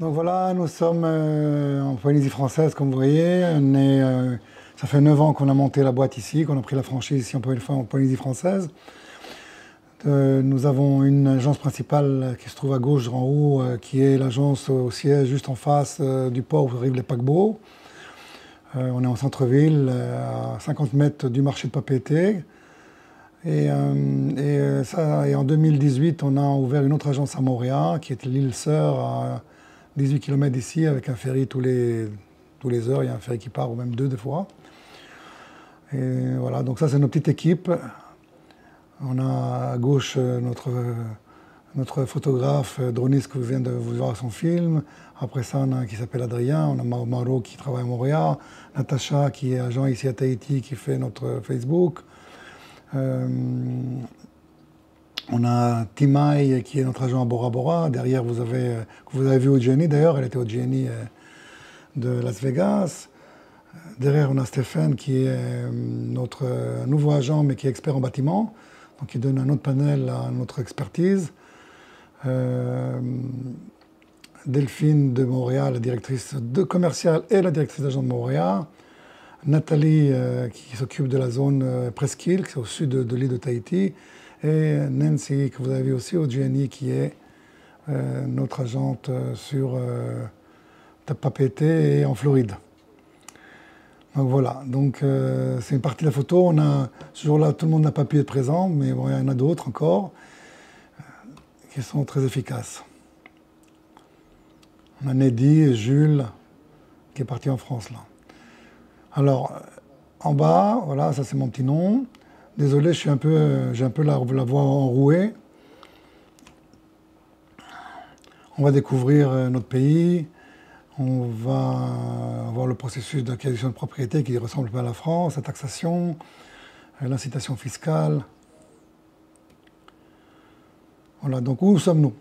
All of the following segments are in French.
Donc voilà, nous sommes en Polynésie française, comme vous voyez. Ça fait 9 ans qu'on a monté la boîte ici, qu'on a pris la franchise ici en Polynésie française. Nous avons une agence principale qui se trouve à gauche en haut, qui est l'agence au siège juste en face du port où arrivent les paquebots. On est en centre-ville, à 50 mètres du marché de Papeete. Et en 2018, on a ouvert une autre agence à Moorea, qui est l'île Sœur, à 18 km d'ici, avec un ferry tous les heures. Il y a un ferry qui part, ou même deux fois. Et voilà, donc ça, c'est notre petite équipe. On a à gauche notre photographe, droniste, que vous venez de vous voir son film. Après ça, on a un qui s'appelle Adrien. On a Mauro qui travaille à Montréal. Natacha, qui est agent ici à Tahiti, qui fait notre Facebook. On a Timai, qui est notre agent à Bora Bora. Derrière, que vous avez vu au GNI, d'ailleurs, elle était au GNI de Las Vegas. Derrière, on a Stéphane, qui est notre nouveau agent, mais qui est expert en bâtiment. Donc, il donne un autre panel à notre expertise. Delphine de Montréal, la directrice de commercial et la directrice d'agent de Montréal. Nathalie, qui s'occupe de la zone Presqu'île, qui est au sud de l'île de Tahiti. Et Nancy, que vous avez vu aussi au GNI, qui est notre agente sur Papeete et en Floride. Donc voilà, c'est une partie de la photo. Ce jour-là, tout le monde n'a pas pu être présent, mais bon, il y en a d'autres encore qui sont très efficaces. On a Neddy et Jules qui est parti en France là. Alors, en bas, voilà, ça c'est mon petit nom. Désolé, j'ai un peu la voix enrouée. On va découvrir notre pays. On va voir le processus d'acquisition de propriété qui ressemble pas à la France, la taxation, l'incitation fiscale. Voilà, donc où sommes-nous?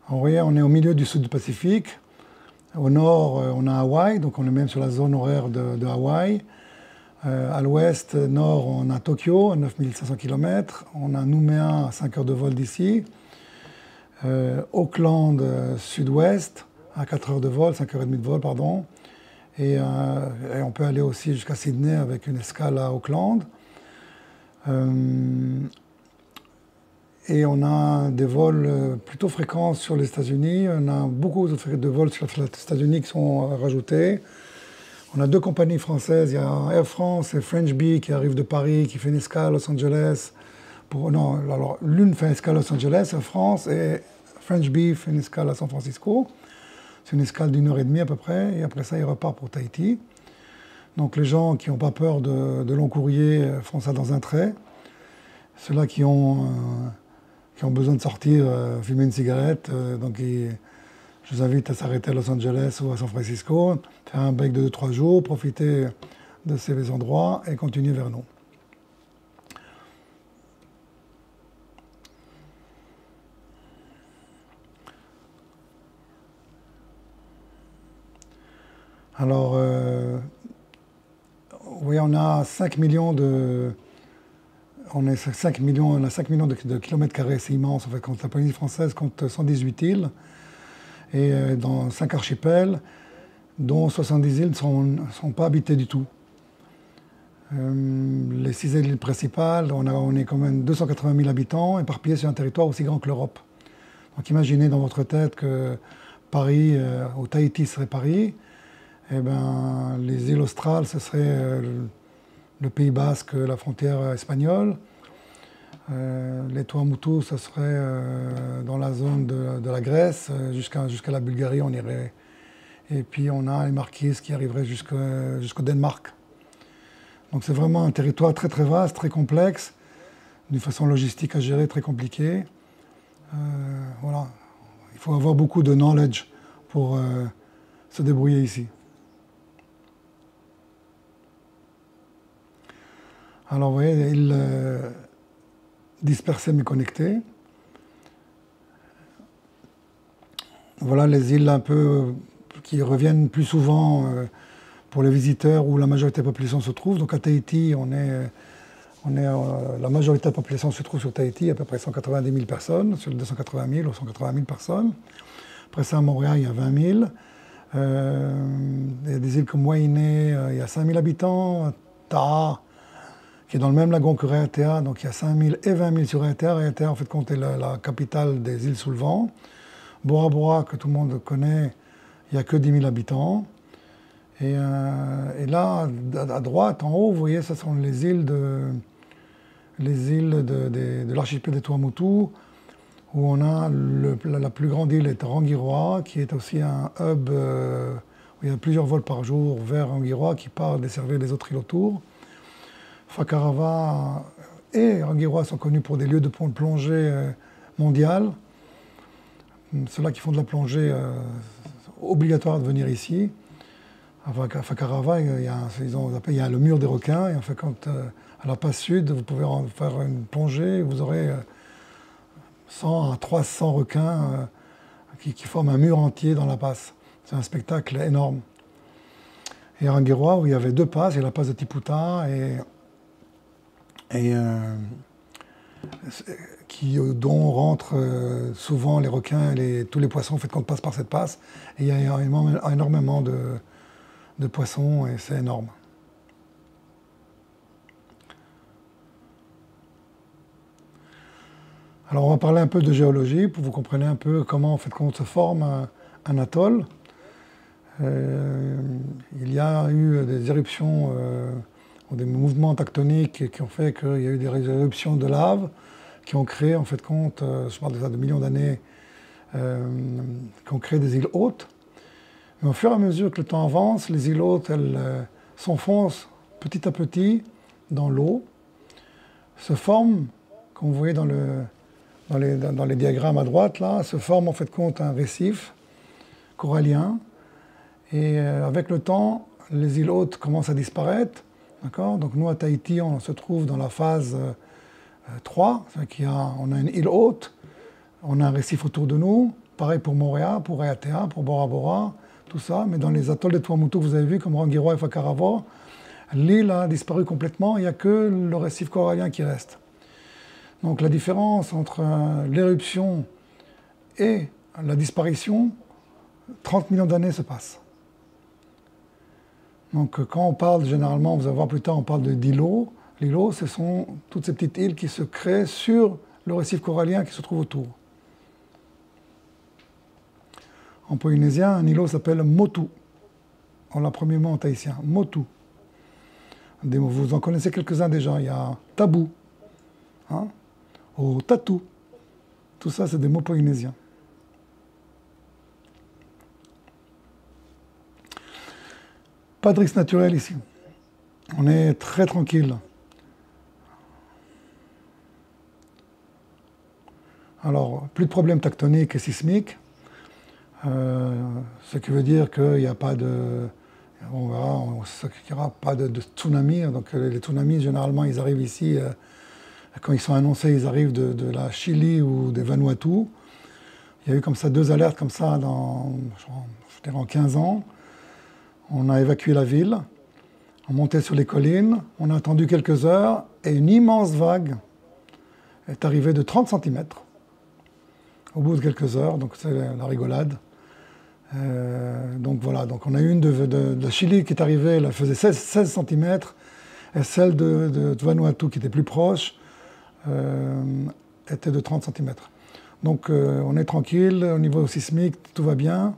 Vous voyez, on est au milieu du sud du Pacifique. Au nord, on a Hawaï, donc on est même sur la zone horaire de Hawaï. À l'ouest, nord, on a Tokyo, à 9500 km. On a Nouméa, à 5 heures de vol d'ici. Auckland, sud-ouest, à 4 heures de vol, 5h30 de vol, pardon. Et on peut aller aussi jusqu'à Sydney avec une escale à Auckland. Et on a des vols plutôt fréquents sur les États-Unis. On a beaucoup de vols sur les États-Unis qui sont rajoutés. On a deux compagnies françaises. Il y a Air France et French Bee qui arrivent de Paris, qui fait une escale à Los Angeles. L'une fait une escale à Los Angeles, Air France, et French Bee fait une escale à San Francisco. C'est une escale d'1h30 à peu près, et après ça, il repart pour Tahiti. Donc les gens qui n'ont pas peur de long courrier font ça dans un trait. Ceux-là qui ont besoin de sortir, fumer une cigarette, je vous invite à s'arrêter à Los Angeles ou à San Francisco, faire un break de 2-3 jours, profiter de ces endroits et continuer vers nous. Alors, oui, on a 5 millions de... On a 5 millions de kilomètres carrés, c'est immense. En fait, quand la Polynésie française compte 118 îles, et dans 5 archipels, dont 70 îles ne sont pas habitées du tout. Les 6 îles principales, on est quand même 280 000 habitants, éparpillés sur un territoire aussi grand que l'Europe. Donc imaginez dans votre tête que Paris, ou Tahiti serait Paris, et ben, les îles australes, ce serait le Pays Basque, la frontière espagnole. Les Tuamotu, ce serait dans la zone de la Grèce, jusqu'à la Bulgarie, on irait. Et puis on a les Marquises qui arriveraient jusqu'au Danemark. Donc c'est vraiment un territoire très très vaste, très complexe, d'une façon logistique à gérer, très compliquée. Voilà. Il faut avoir beaucoup de knowledge pour se débrouiller ici. Alors vous voyez, les îles dispersées mais connectées. Voilà les îles un peu qui reviennent plus souvent pour les visiteurs où la majorité de la population se trouve. Donc à Tahiti, la majorité de la population se trouve sur Tahiti, à peu près 190 000 personnes, sur les 280 000 ou 180 000 personnes. Après ça, à Montréal, il y a 20 000. Il y a des îles comme Wainé, il y a 5 000 habitants. Taha, qui est dans le même lagon que Raiatea, donc il y a 5 000 et 20 000 sur Raiatea. Raiatea, en fait, compte est la capitale des îles sous le vent. Bora Bora, que tout le monde connaît, il n'y a que 10 000 habitants. Et là, à droite, en haut, vous voyez, ce sont les îles de l'archipel des Tuamotu, où on a la plus grande île est Rangiroa, qui est aussi un hub où il y a plusieurs vols par jour vers Rangiroa qui part desservir les autres îles autour. Fakarava et Rangiroa sont connus pour des lieux de plongée mondiales. Ceux-là qui font de la plongée, obligatoire de venir ici. À Fakarava, il y a le mur des requins, et en fait, quand à la passe sud, vous pouvez faire une plongée, vous aurez 100 à 300 requins qui forment un mur entier dans la passe. C'est un spectacle énorme. Et à Rangiroa, où il y avait 2 passes, il y a la passe de Tiputa dont rentrent souvent les requins et tous les poissons, en fait, quand on passe par cette passe. Et il y a énormément de poissons, et c'est énorme. Alors on va parler un peu de géologie pour que vous compreniez un peu comment en fait, se forme un atoll. Il y a eu des éruptions, des mouvements tectoniques qui ont fait qu'il y a eu des éruptions de lave qui ont créé, en fait, je parle de ça de millions d'années, qui ont créé des îles hautes. Mais au fur et à mesure que le temps avance, les îles hautes, elles s'enfoncent petit à petit dans l'eau, se forment, comme vous voyez dans les diagrammes à droite, là, se forme en fait un récif corallien. Et avec le temps, les îles hautes commencent à disparaître. Donc nous, à Tahiti, on se trouve dans la phase 3, on a une île haute, on a un récif autour de nous. Pareil pour Moorea, pour Raiatea, pour Bora Bora, tout ça. Mais dans les atolls de Tuamotu que vous avez vus, comme Rangiroa et Fakarava, l'île a disparu complètement, il n'y a que le récif corallien qui reste. Donc la différence entre l'éruption et la disparition, 30 millions d'années se passent. Donc quand on parle, généralement, vous allez voir plus tard, on parle d'îlots. L'îlot, ce sont toutes ces petites îles qui se créent sur le récif corallien qui se trouve autour. En polynésien, un îlot s'appelle motu. On l'a premièrement en tahitien, motu. Vous en connaissez quelques-uns déjà. Il y a tabou, ou tatou. Tout ça, c'est des mots polynésiens. Pas de risque naturel ici. On est très tranquille. Alors, plus de problèmes tectoniques et sismiques. Ce qui veut dire qu'il n'y a pas de... On verra, qu'il n'y aura pas de tsunami. Donc les tsunamis, généralement, ils arrivent ici, quand ils sont annoncés, ils arrivent de la Chili ou des Vanuatu. Il y a eu comme ça 2 alertes comme ça en 15 ans. On a évacué la ville, on montait sur les collines, on a attendu quelques heures et une immense vague est arrivée de 30 cm au bout de quelques heures, donc c'est la rigolade. Donc voilà, donc on a eu une de la Chili qui est arrivée, elle faisait 16 cm, et celle de Vanuatu qui était plus proche était de 30 cm. Donc on est tranquille, au niveau sismique, tout va bien.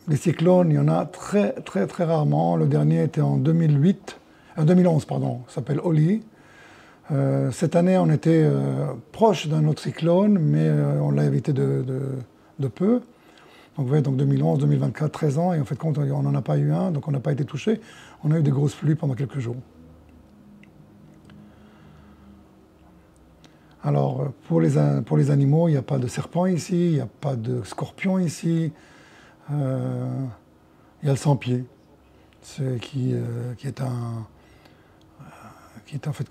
Les cyclones, il y en a très très très rarement. Le dernier était en 2011, pardon, s'appelle Oli. Cette année, on était proche d'un autre cyclone, mais on l'a évité de peu. Donc vous voyez, donc 2011, 2024, 13 ans, et en fait, on n'en a pas eu un, donc on n'a pas été touché. On a eu des grosses pluies pendant quelques jours. Alors, pour les animaux, il n'y a pas de serpent ici, il n'y a pas de scorpion ici. Il y a le sans-pied, qui est en fait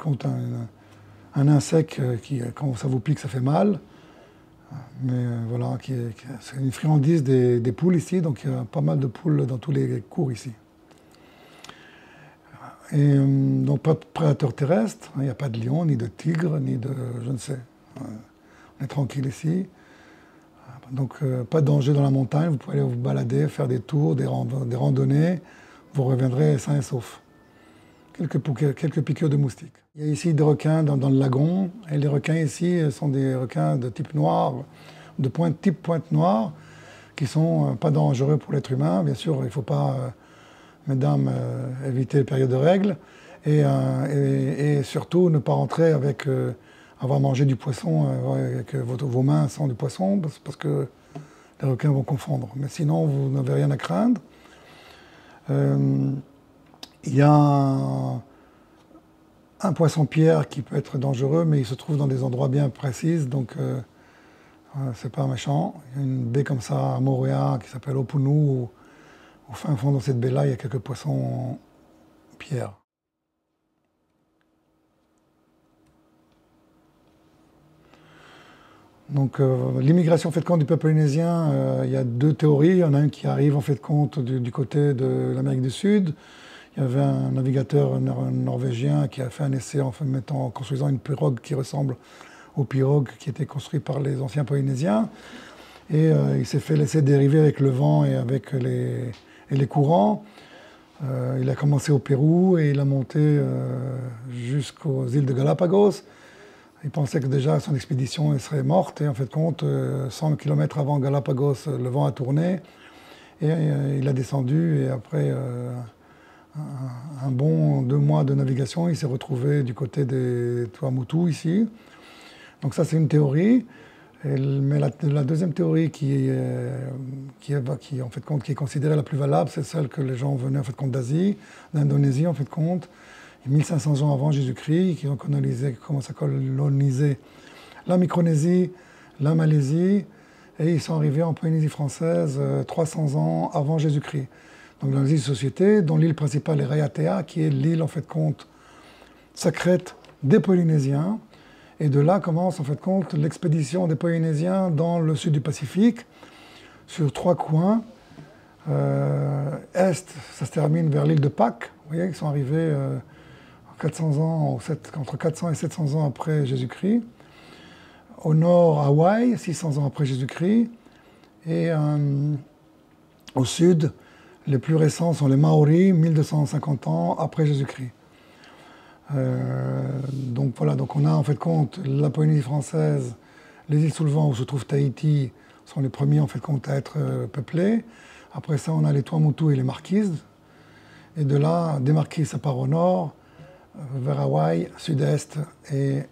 un insecte qui, quand ça vous pique, ça fait mal. Mais voilà, c'est une friandise des poules ici, donc il y a pas mal de poules dans tous les cours ici. Et donc pas de prédateurs terrestres, il n'y a pas de lion, ni de tigre, ni de... je ne sais. On est tranquille ici. Donc pas de danger dans la montagne, vous pouvez aller vous balader, faire des tours, des randonnées, vous reviendrez sain et sauf. Quelques piqûres de moustiques. Il y a ici des requins dans le lagon, et les requins ici sont des requins de type noir, type pointe noire, qui sont pas dangereux pour l'être humain. Bien sûr, il ne faut pas, mesdames, éviter les périodes de règles, et surtout ne pas rentrer avec avoir mangé du poisson avec vos mains sans du poisson, parce que les requins vont confondre. Mais sinon, vous n'avez rien à craindre. Il y a un poisson-pierre qui peut être dangereux, mais il se trouve dans des endroits bien précis, donc c'est pas méchant. Il y a une baie comme ça à Moorea qui s'appelle Opunu. Au fin fond de cette baie-là, il y a quelques poissons-pierres. Donc l'immigration en fait de compte du peuple polynésien, il y a deux théories. Il y en a une qui arrive en fait de compte du côté de l'Amérique du Sud. Il y avait un navigateur norvégien qui a fait un essai en construisant une pirogue qui ressemble aux pirogues qui étaient construites par les anciens Polynésiens. Et il s'est fait laisser dériver avec le vent et avec les courants. Il a commencé au Pérou et il a monté jusqu'aux îles de Galapagos. Il pensait que déjà son expédition serait morte et en fait de compte, 100 km avant Galapagos, le vent a tourné et il a descendu et après un bon 2 mois de navigation, il s'est retrouvé du côté des Tuamotu ici. Donc ça c'est une théorie, mais la deuxième théorie qui est considérée la plus valable, c'est celle que les gens venaient en fait de compte d'Asie, d'Indonésie en fait de compte. 1500 ans avant Jésus-Christ, qui ont commencé à coloniser la Micronésie, la Malaisie, et ils sont arrivés en Polynésie française 300 ans avant Jésus-Christ. Donc dans les îles de Société, dont l'île principale est Raiatea, qui est l'île en fait de compte sacrète des Polynésiens. Et de là commence en fait de compte l'expédition des Polynésiens dans le sud du Pacifique, sur 3 coins. Est, ça se termine vers l'île de Pâques. Vous voyez, ils sont arrivés 400 ans, entre 400 et 700 ans après Jésus-Christ. Au nord, Hawaï, 600 ans après Jésus-Christ. Et au sud, les plus récents sont les Maoris, 1250 ans après Jésus-Christ. Donc voilà, donc on a en fait compte la Polynésie française, les îles sous le vent où se trouve Tahiti sont les premiers en fait compte à être peuplés. Après ça, on a les Tuamotu et les Marquises. Et de là, des Marquises, ça part au nord, vers Hawaï, sud-est, et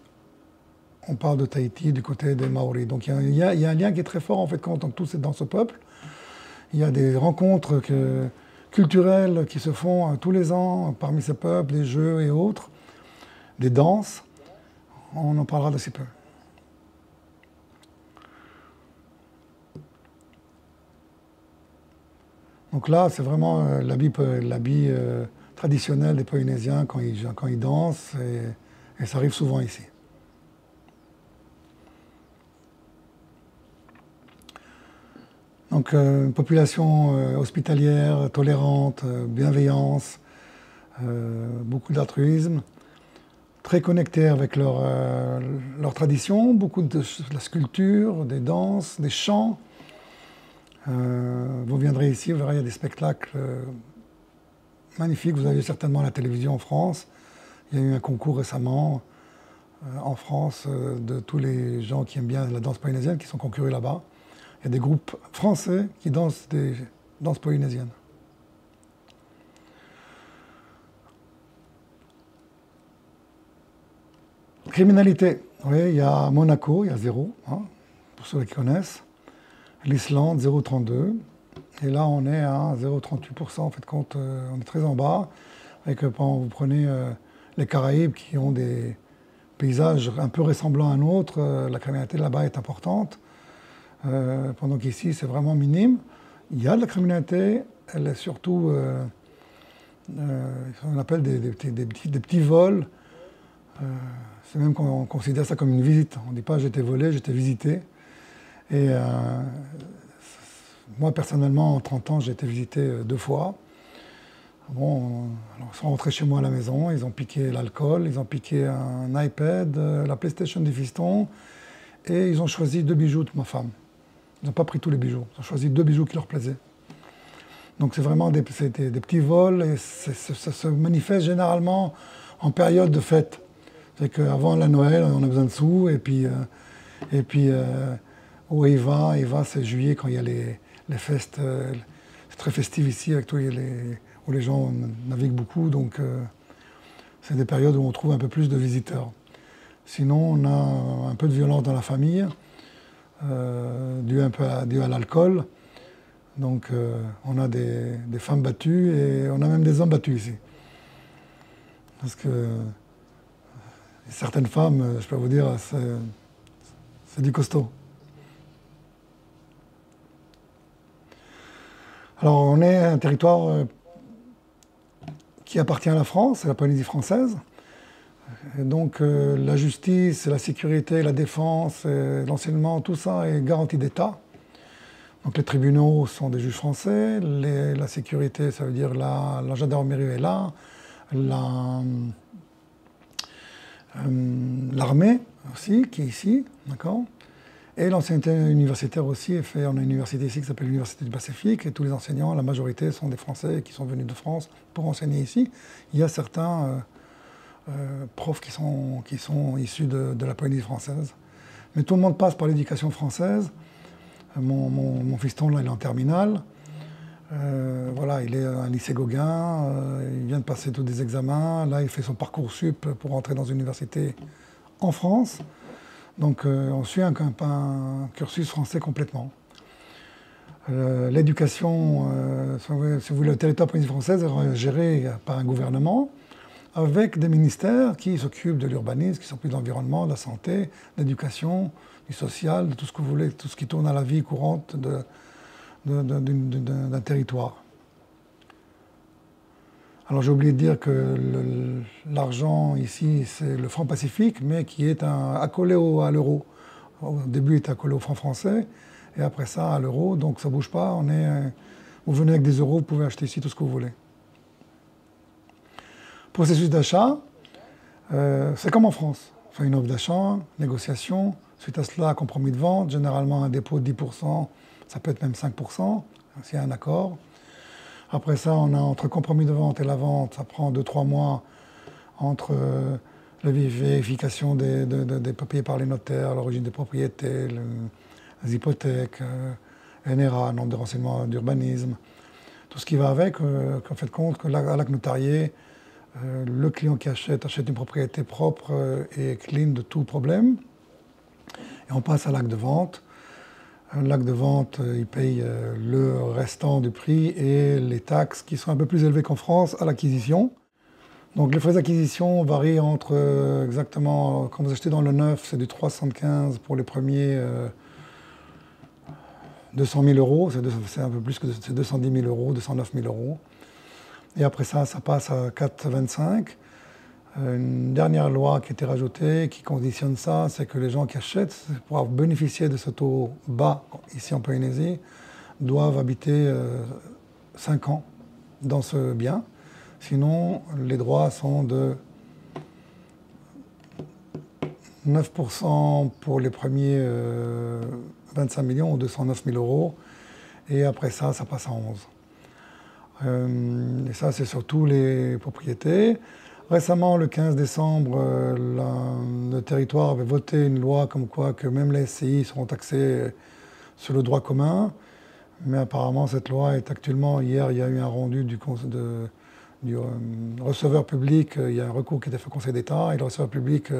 on parle de Tahiti du côté des Maoris. Donc il y a un lien qui est très fort en fait quand dans ce peuple. Il y a des rencontres culturelles qui se font tous les ans parmi ces peuples, des jeux et autres, des danses. On en parlera d'assez peu. Donc là, c'est vraiment l'habit traditionnel des Polynésiens quand ils dansent, et ça arrive souvent ici. Donc une population hospitalière, tolérante, bienveillance, beaucoup d'altruisme, très connectés avec leur tradition, beaucoup de la sculpture, des danses, des chants. Vous viendrez ici, vous verrez, il y a des spectacles magnifiques. Vous avez certainement à la télévision en France. Il y a eu un concours récemment en France de tous les gens qui aiment bien la danse polynésienne qui sont concourus là-bas. Il y a des groupes français qui dansent des danses polynésiennes. Criminalité. Oui, il y a Monaco, il y a 0, hein, pour ceux qui connaissent. L'Islande, 0,32. Et là, on est à 0,38%. En fait, compte, on est très en bas. Et que quand vous prenez les Caraïbes, qui ont des paysages un peu ressemblants à un autre, la criminalité là-bas est importante. Pendant qu'ici, c'est vraiment minime. Il y a de la criminalité. Elle est surtout, on appelle des petits vols. C'est même qu'on considère ça comme une visite. On ne dit pas « j'étais volé », j'étais visité. Et moi, personnellement, en 30 ans, j'ai été visité 2 fois. Bon, alors, ils sont rentrés chez moi à la maison, ils ont piqué l'alcool, ils ont piqué un iPad, la PlayStation des fistons, et ils ont choisi 2 bijoux de ma femme. Ils n'ont pas pris tous les bijoux. Ils ont choisi 2 bijoux qui leur plaisaient. Donc c'est vraiment des petits vols et ça se manifeste généralement en période de fête. C'est qu'avant la Noël, on a besoin de sous et puis au Eva, c'est juillet quand il y a les festes. C'est très festif ici avec où les gens naviguent beaucoup. Donc c'est des périodes où on trouve un peu plus de visiteurs. Sinon, on a un peu de violence dans la famille, dû à l'alcool. Donc on a des femmes battues et on a même des hommes battus ici. Parce que certaines femmes, je peux vous dire, c'est du costaud. Alors on est un territoire qui appartient à la France, à la Polynésie française. Et donc la justice, la sécurité, la défense, l'enseignement, tout ça est garanti d'État. Donc les tribunaux sont des juges français, la sécurité, ça veut dire la gendarmerie est là, l'armée aussi, qui est ici, d'accord. Et l'enseignement universitaire aussi est fait. On a une université ici qui s'appelle l'Université du Pacifique, et tous les enseignants, la majorité, sont des Français qui sont venus de France pour enseigner ici. Il y a certains profs qui sont issus de la Polynésie française. Mais tout le monde passe par l'éducation française. Mon fiston, là, il est en terminale. Voilà, il est à un lycée Gauguin. Il vient de passer tous des examens. Là, il fait son parcours sup pour entrer dans une université en France. Donc, on suit un cursus français complètement. L'éducation, si vous voulez, le territoire de la Polynésie française est géré par un gouvernement avec des ministères qui s'occupent de l'urbanisme, qui s'occupent de l'environnement, de la santé, de l'éducation, du social, de tout ce que vous voulez, tout ce qui tourne à la vie courante d'un territoire. Alors j'ai oublié de dire que l'argent ici, c'est le franc pacifique, mais qui est accolé à l'euro. Au début, il était accolé au franc français, et après ça, à l'euro, donc ça ne bouge pas. Vous venez avec des euros, vous pouvez acheter ici tout ce que vous voulez. Processus d'achat, c'est comme en France. On fait une offre d'achat, négociation, suite à cela, compromis de vente, généralement un dépôt de 10%, ça peut être même 5%, s'il y a un accord. Après ça, on a entre compromis de vente et la vente, ça prend 2-3 mois entre la vérification des papiers par les notaires, l'origine des propriétés, les hypothèques, NRA, nombre de renseignements d'urbanisme, tout ce qui va avec, qu'en fait compte que l'acte notarié, le client qui achète une propriété propre et clean de tout problème. Et on passe à l'acte de vente. L'acte de vente, il paye le restant du prix et les taxes qui sont un peu plus élevées qu'en France à l'acquisition. Donc les frais d'acquisition varient entre exactement, quand vous achetez dans le neuf, c'est du 3,75 pour les premiers 200 000 euros, c'est un peu plus que 210 000 euros, 209 000 euros. Et après ça, ça passe à 4,25. Une dernière loi qui a été rajoutée, qui conditionne ça, c'est que les gens qui achètent, pour bénéficier de ce taux bas ici en Polynésie, doivent habiter 5 ans dans ce bien. Sinon, les droits sont de 9% pour les premiers 25 millions ou 209 000 euros. Et après ça, ça passe à 11. Et ça, c'est sur tous les propriétés. Récemment, le 15 décembre, le territoire avait voté une loi comme quoi que même les SCI seront taxés sur le droit commun. Mais apparemment, cette loi est actuellement, hier, il y a eu un rendu du receveur public, il y a un recours qui a été fait au Conseil d'État, et le receveur public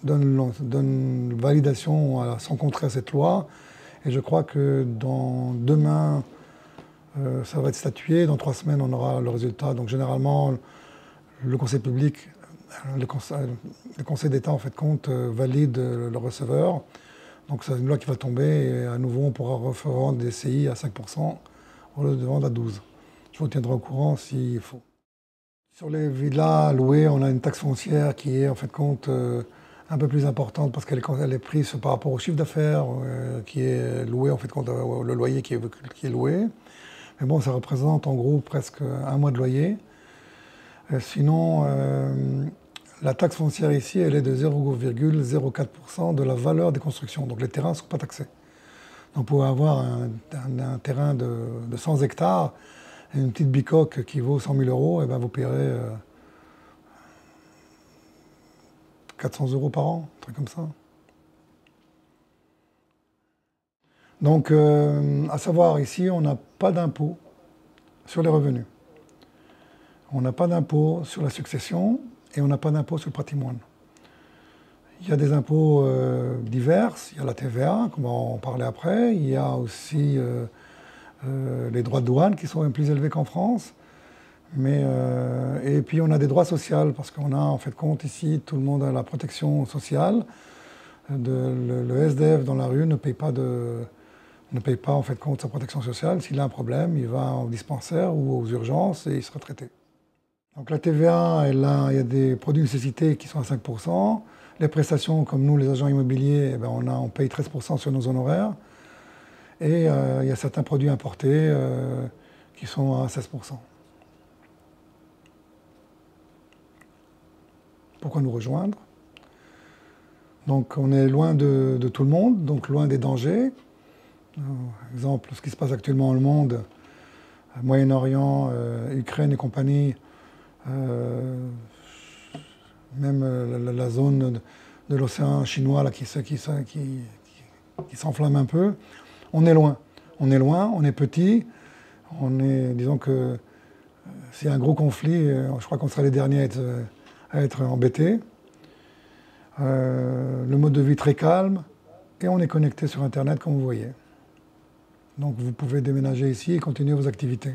donne validation à son contraire à cette loi. Et je crois que demain, ça va être statué. Dans 3 semaines, on aura le résultat. Donc généralement, le Conseil public, le Conseil d'État, en fait, compte, valide le receveur. Donc c'est une loi qui va tomber et à nouveau, on pourra revendre des CI à 5% au lieu de vendre à 12%. Je vous tiendrai au courant s'il faut. Sur les villas louées, on a une taxe foncière qui est en fait compte un peu plus importante parce qu'elle est prise par rapport au chiffre d'affaires qui est loué, en fait compte le loyer qui est loué. Mais bon, ça représente en gros presque un mois de loyer. Sinon, la taxe foncière ici, elle est de 0,04% de la valeur des constructions. Donc les terrains ne sont pas taxés. Donc pour avoir un terrain de 100 hectares et une petite bicoque qui vaut 100 000 euros, eh ben vous paierez 400 euros par an, un truc comme ça. Donc, à savoir, ici, on n'a pas d'impôt sur les revenus. On n'a pas d'impôt sur la succession et on n'a pas d'impôt sur le patrimoine. Il y a des impôts divers, il y a la TVA, comme on va en parler après, il y a aussi les droits de douane qui sont plus élevés qu'en France. Et puis on a des droits sociaux, parce qu'on a en fait compte ici, tout le monde a la protection sociale. Le SDF dans la rue ne paye pas en fait compte sa protection sociale. S'il a un problème, il va au dispensaire ou aux urgences et il sera traité. Donc la TVA, il y a des produits de nécessité qui sont à 5%. Les prestations, comme nous, les agents immobiliers, eh ben, on paye 13% sur nos honoraires. Et il y a certains produits importés qui sont à 16%. Pourquoi nous rejoindre? Donc on est loin de tout le monde, donc loin des dangers. Exemple, ce qui se passe actuellement dans le monde, Moyen-Orient, Ukraine et compagnie, même la zone de l'océan chinois là, qui s'enflamme un peu. On est loin. On est loin, on est petit. Disons que s'il y a un gros conflit, je crois qu'on sera les derniers à être embêtés. Le mode de vie très calme et on est connecté sur Internet comme vous voyez. Donc vous pouvez déménager ici et continuer vos activités.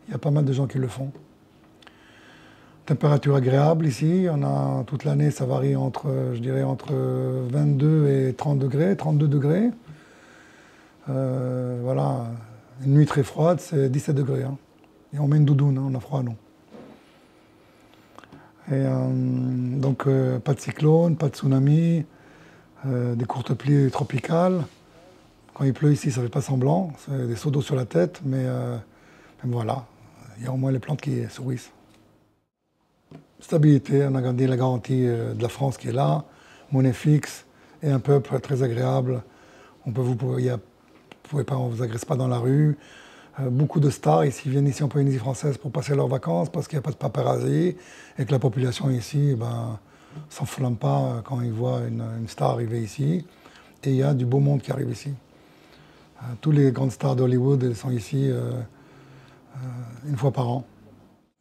Il y a pas mal de gens qui le font. Température agréable ici, toute l'année ça varie je dirais entre 22 et 30 degrés, 32 degrés. Voilà, une nuit très froide c'est 17 degrés. Hein. Et on met une doudoune, hein, on a froid non. Et donc pas de cyclone, pas de tsunami, des courtes pluies tropicales. Quand il pleut ici, ça ne fait pas semblant, c'est des seaux d'eau sur la tête, mais voilà, il y a au moins les plantes qui sourissent. Stabilité, on a gardé la garantie de la France qui est là, monnaie fixe et un peuple très agréable. On ne vous agresse pas dans la rue. Beaucoup de stars ici viennent ici en Polynésie française pour passer leurs vacances parce qu'il n'y a pas de paparazzi et que la population ici s'enflamme pas quand ils voient une star arriver ici. Et il y a du beau monde qui arrive ici. Tous les grandes stars d'Hollywood sont ici une fois par an.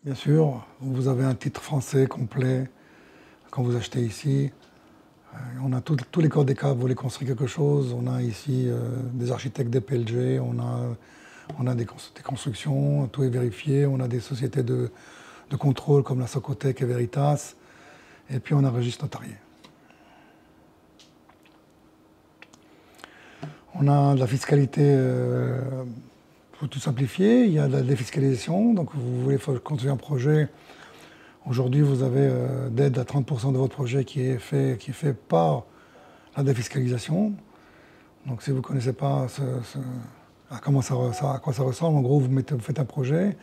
Bien sûr, vous avez un titre français complet quand vous achetez ici. On a tous les corps des cas, vous voulez construire quelque chose. On a ici des architectes des PLG, on a des constructions, tout est vérifié. On a des sociétés de contrôle comme la Socotec et Veritas. Et puis on a un registre notarié. On a de la fiscalité, pour tout simplifier, il y a de la défiscalisation. Donc vous voulez construire un projet. Aujourd'hui, vous avez d'aide à 30% de votre projet qui est fait par la défiscalisation. Donc si vous ne connaissez pas à quoi ça ressemble, en gros, vous faites un projet,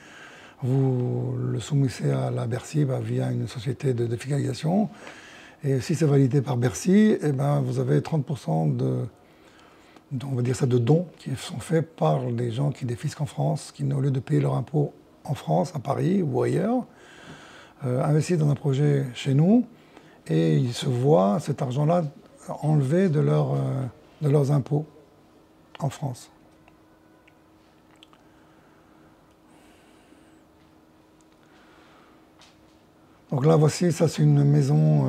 vous le soumettez à la Bercy via une société de défiscalisation. Et si c'est validé par Bercy, eh ben, vous avez 30% on va dire ça, de dons qui sont faits par les gens qui défisquent en France, qui, au lieu de payer leur impôt en France, à Paris ou ailleurs, investissent dans un projet chez nous et ils se voient cet argent-là enlevé de leurs impôts en France. Donc là, voici, ça c'est une maison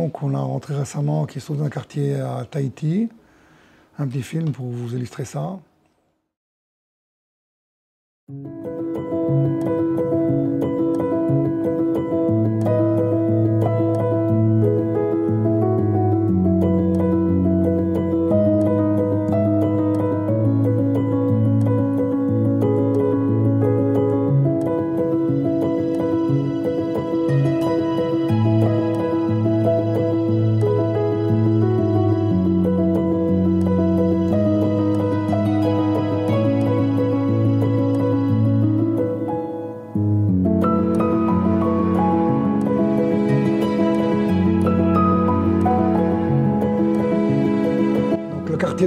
qu'on a rentrée récemment, qui se trouve dans un quartier à Tahiti. Un petit film pour vous illustrer ça.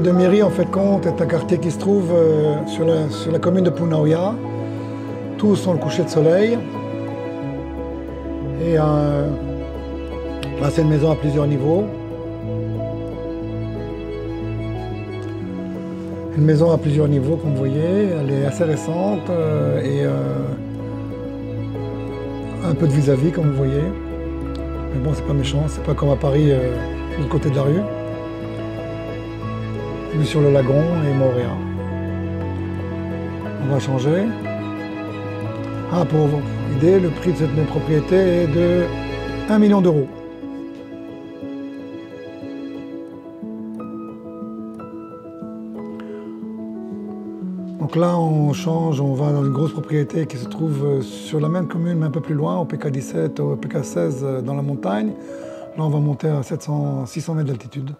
de Miri, en fait, compte, est un quartier qui se trouve sur la commune de Punaouia. Tous sont le coucher de soleil. Et là, c'est une maison à plusieurs niveaux. Une maison à plusieurs niveaux, comme vous voyez. Elle est assez récente et un peu de vis-à-vis, comme vous voyez. Mais bon, c'est pas méchant, c'est pas comme à Paris, de l'autre côté de la rue. Vue sur le lagon et Moorea. On va changer. Ah, pour votre idée, le prix de cette même propriété est de 1 million d'euros. Donc là, on change, on va dans une grosse propriété qui se trouve sur la même commune, mais un peu plus loin, au PK17, au PK16, dans la montagne. Là, on va monter à 600 mètres d'altitude.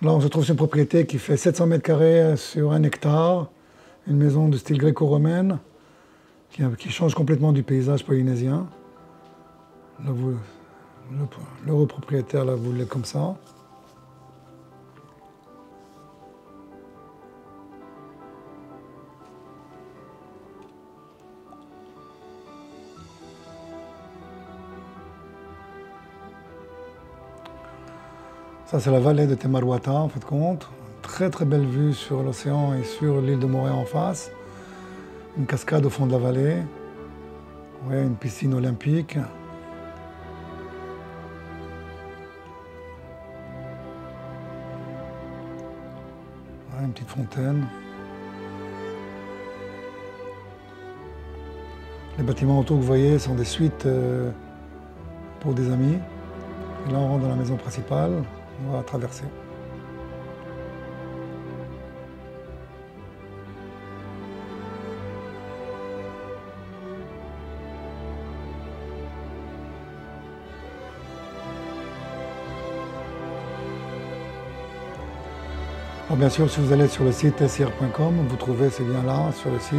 Là, on se trouve sur une propriété qui fait 700 mètres carrés sur 1 hectare, une maison de style gréco-romaine qui change complètement du paysage polynésien. Là, le propriétaire la voulait comme ça. Ça, c'est la vallée de Temaruata, en fait, compte. Très très belle vue sur l'océan et sur l'île de Moorea en face. Une cascade au fond de la vallée. Ouais, une piscine olympique. Ouais, une petite fontaine. Les bâtiments autour que vous voyez sont des suites pour des amis. Et là, on rentre dans la maison principale. On va traverser. Alors bien sûr, si vous allez sur le site sir.com, vous trouvez ces liens-là sur le site.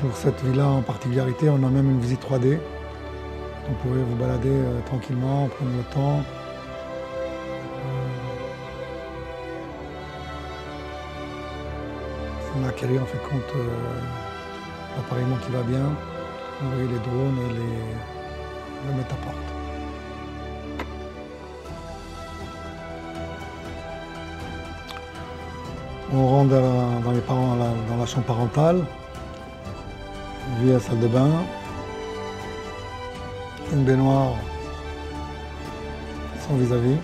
Pour cette villa en particularité, on a même une visite 3D. Vous pouvez vous balader tranquillement, prendre le temps. On a acquéri en fait compte l'appareillement qui va bien. Vous voyez les drones et le Metaport. On rentre dans la chambre parentale, vue à la salle de bain, une baignoire sans vis-à-vis.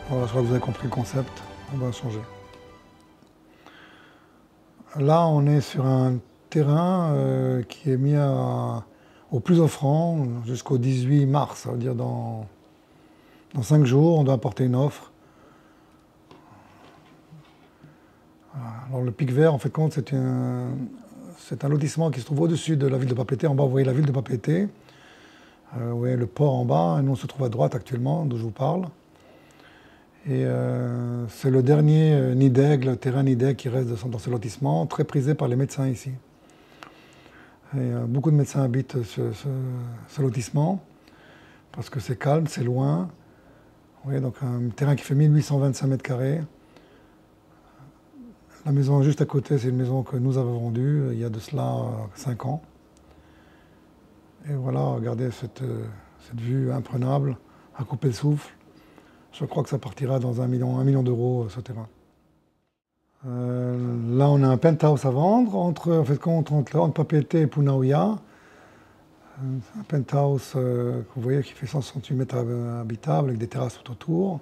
Voilà, je crois que vous avez compris le concept, on va changer. Là, on est sur un terrain qui est mis au plus offrant jusqu'au 18 mars, ça veut dire dans 5 jours, on doit apporter une offre. Alors le Pic Vert, en fait, compte, c'est un lotissement qui se trouve au-dessus de la ville de Papeete. En bas, vous voyez la ville de Papeete. Vous voyez le port en bas, et nous on se trouve à droite actuellement, d'où je vous parle. Et c'est le dernier nid d'aigle, le terrain nid d'aigle qui reste dans ce lotissement, très prisé par les médecins ici. Et, beaucoup de médecins habitent ce lotissement, parce que c'est calme, c'est loin. Vous voyez, donc un terrain qui fait 1825 mètres carrés. La maison juste à côté, c'est une maison que nous avons vendue il y a de cela 5 ans. Et voilà, regardez cette vue imprenable, à couper le souffle. Je crois que ça partira dans 1 million d'euros, ce terrain. Là, on a un penthouse à vendre entre Papeete et Punaouia. Un penthouse que vous voyez qui fait 168 mètres habitables avec des terrasses tout autour.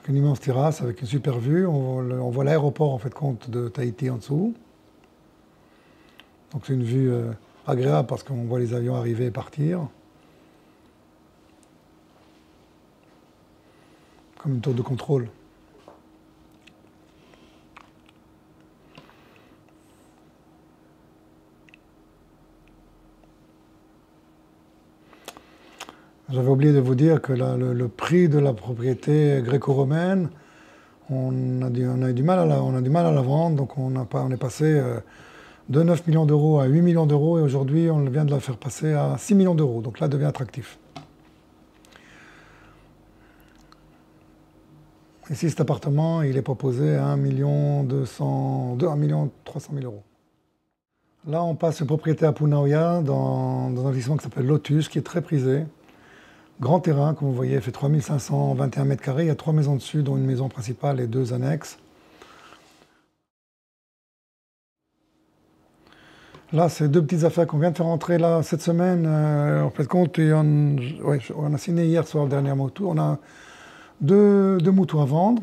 Une immense terrasse avec une super vue. On voit l'aéroport en fait compte de Tahiti en dessous. Donc c'est une vue agréable parce qu'on voit les avions arriver et partir. Comme une tour de contrôle. J'avais oublié de vous dire que le prix de la propriété gréco-romaine, on a eu du mal à la vendre, donc on est passé de 9 millions d'euros à 8 millions d'euros, et aujourd'hui on vient de la faire passer à 6 millions d'euros, donc là, elle devient attractif. Ici, cet appartement, il est proposé à 1 300 000 euros. Là, on passe une propriété à Punaauia, dans un lotissement qui s'appelle Lotus, qui est très prisé. Grand terrain, comme vous voyez, il fait 3521 mètres carrés. Il y a 3 maisons dessus, dont une maison principale et 2 annexes. Là, c'est 2 petites affaires qu'on vient de faire entrer là cette semaine. En fait, compte, on a signé hier soir le dernier moto. On a deux moutons à vendre.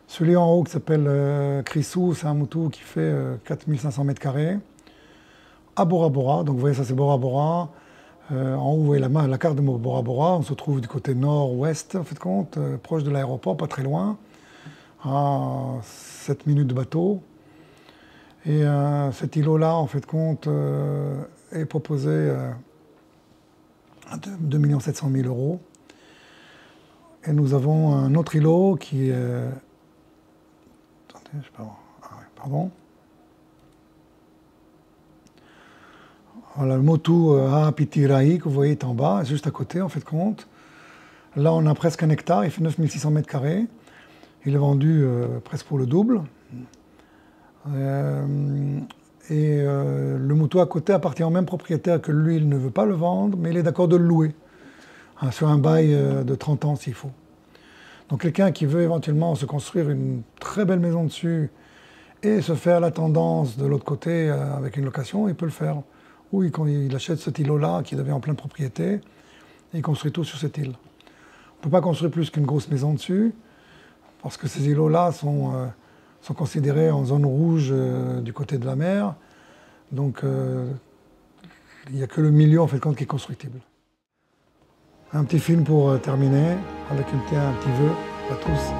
Celui en haut qui s'appelle Chrysou, c'est un mouton qui fait 4500 mètres carrés. À Bora Bora, donc vous voyez, ça c'est Bora Bora. En haut, vous voyez la carte de Bora Bora. On se trouve du côté nord-ouest, en fait, compte, proche de l'aéroport, pas très loin, à 7 minutes de bateau. Et cet îlot-là, en fait, compte, est proposé à 2 700 000 euros. Et nous avons un autre îlot qui est... Attendez, je sais pas... Ah ouais, pardon. Voilà, le motu Haapiti-Rai, que vous voyez est en bas, juste à côté, en fait, compte. Là, on a presque 1 hectare, il fait 9 600 mètres carrés. Il est vendu presque pour le double. Le motu à côté appartient au même propriétaire que lui, il ne veut pas le vendre, mais il est d'accord de le louer, hein, sur un bail de 30 ans s'il faut. Donc quelqu'un qui veut éventuellement se construire une très belle maison dessus et se faire la tendance de l'autre côté avec une location, il peut le faire. Ou il achète cet îlot-là qui devient en pleine propriété et il construit tout sur cette île. On ne peut pas construire plus qu'une grosse maison dessus parce que ces îlots-là sont considérés en zone rouge du côté de la mer. Donc il n'y a que le milieu en fait qui est constructible. Un petit film pour terminer avec un petit vœu à tous.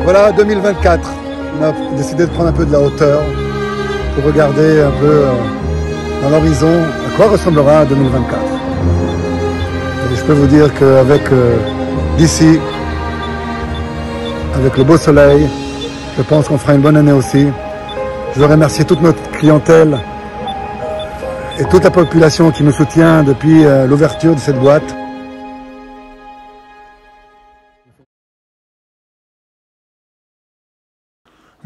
Voilà, 2024, on a décidé de prendre un peu de la hauteur pour regarder un peu dans l'horizon à quoi ressemblera 2024. Et je peux vous dire qu'avec d'ici, avec le beau soleil, je pense qu'on fera une bonne année aussi. Je veux remercier toute notre clientèle et toute la population qui nous soutient depuis l'ouverture de cette boîte.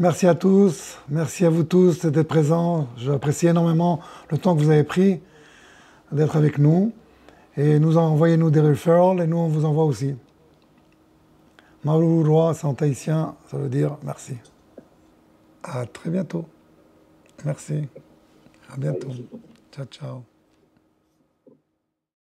Merci à tous, merci à vous tous d'être présents. J'apprécie énormément le temps que vous avez pris d'être avec nous. Et envoyez-nous des referrals et nous on vous envoie aussi. Maururua, c'est en tahitien, ça veut dire merci. À très bientôt. Merci. À bientôt. Ciao, ciao.